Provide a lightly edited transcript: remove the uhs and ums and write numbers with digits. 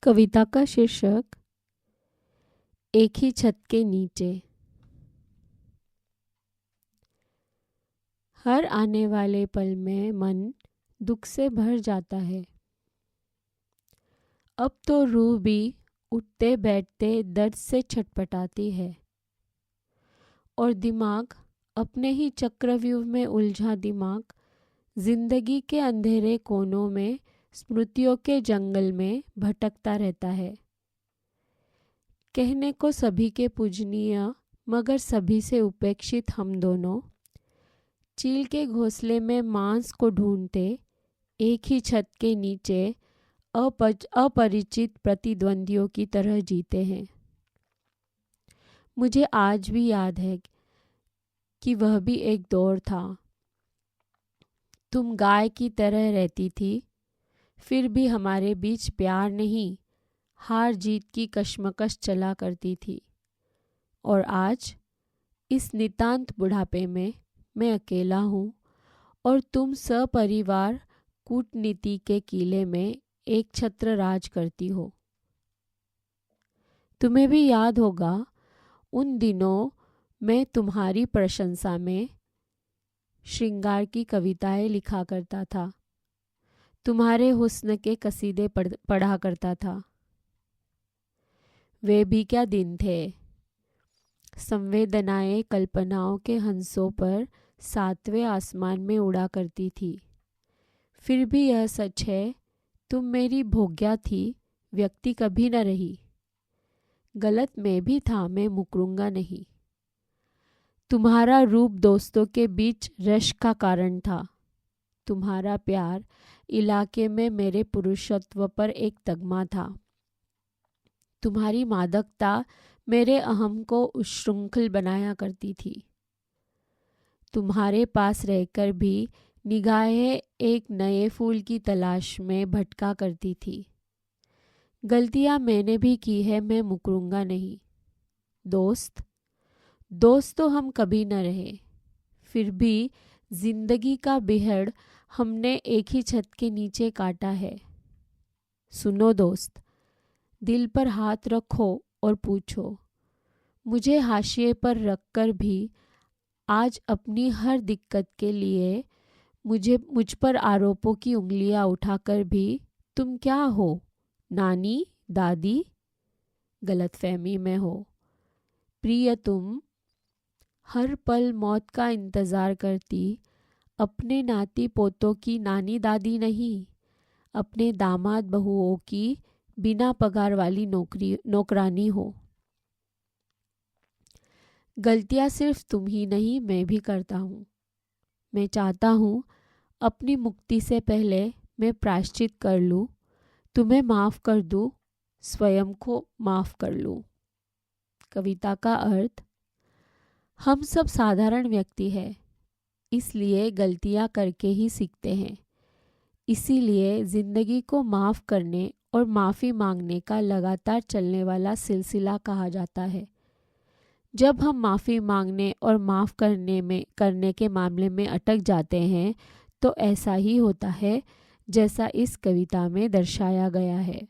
कविता का शीर्षक एक ही छत के नीचे। हर आने वाले पल में मन दुख से भर जाता है। अब तो रूह भी उठते बैठते दर्द से छटपटाती है और दिमाग अपने ही चक्रव्यूह में उलझा दिमाग जिंदगी के अंधेरे कोनों में स्मृतियों के जंगल में भटकता रहता है। कहने को सभी के पूजनीय मगर सभी से उपेक्षित हम दोनों चील के घोंसले में मांस को ढूंढते एक ही छत के नीचे अपरिचित प्रतिद्वंदियों की तरह जीते हैं। मुझे आज भी याद है कि वह भी एक दौर था। तुम गाय की तरह रहती थी, फिर भी हमारे बीच प्यार नहीं हार जीत की कशमकश चला करती थी। और आज इस नितांत बुढ़ापे में मैं अकेला हूँ और तुम सपरिवार कूटनीति के किले में एक छत्र राज करती हो। तुम्हें भी याद होगा उन दिनों मैं तुम्हारी प्रशंसा में श्रृंगार की कविताएं लिखा करता था, तुम्हारे हुस्न के कसीदे पढ़ा करता था। वे भी क्या दिन थे। संवेदनाएं कल्पनाओं के हंसों पर सातवें आसमान में उड़ा करती थी। फिर भी यह सच है, तुम मेरी भोग्या थी, व्यक्ति कभी न रही। गलत मैं भी था, मैं मुकरूंगा नहीं। तुम्हारा रूप दोस्तों के बीच रश का कारण था। तुम्हारा प्यार इलाके में मेरे पुरुषत्व पर एक तगमा था। तुम्हारी मादकता मेरे अहम को उच्छृंखल बनाया करती थी। तुम्हारे पास रहकर भी निगाहें एक नए फूल की तलाश में भटका करती थी। गलतियां मैंने भी की है, मैं मुकरूंगा नहीं। दोस्त तो हम कभी न रहे, फिर भी जिंदगी का बिहड़ हमने एक ही छत के नीचे काटा है। सुनो दोस्त, दिल पर हाथ रखो और पूछो, मुझे हाशिए पर रखकर भी आज अपनी हर दिक्कत के लिए मुझ पर आरोपों की उंगलियां उठाकर भी तुम क्या हो, नानी दादी? गलतफहमी में हो। प्रिय, तुम हर पल मौत का इंतज़ार करती अपने नाती पोतों की नानी दादी नहीं, अपने दामाद बहुओं की बिना पगार वाली नौकरानी हो। गलतियां सिर्फ तुम ही नहीं, मैं भी करता हूँ। मैं चाहता हूँ अपनी मुक्ति से पहले मैं प्रायश्चित कर लूँ, तुम्हें माफ़ कर दूँ, स्वयं को माफ़ कर लूँ। कविता का अर्थ, हम सब साधारण व्यक्ति हैं, इसलिए गलतियाँ करके ही सीखते हैं। इसीलिए ज़िंदगी को माफ़ करने और माफ़ी मांगने का लगातार चलने वाला सिलसिला कहा जाता है। जब हम माफ़ी मांगने और माफ़ करने के मामले में अटक जाते हैं तो ऐसा ही होता है जैसा इस कविता में दर्शाया गया है।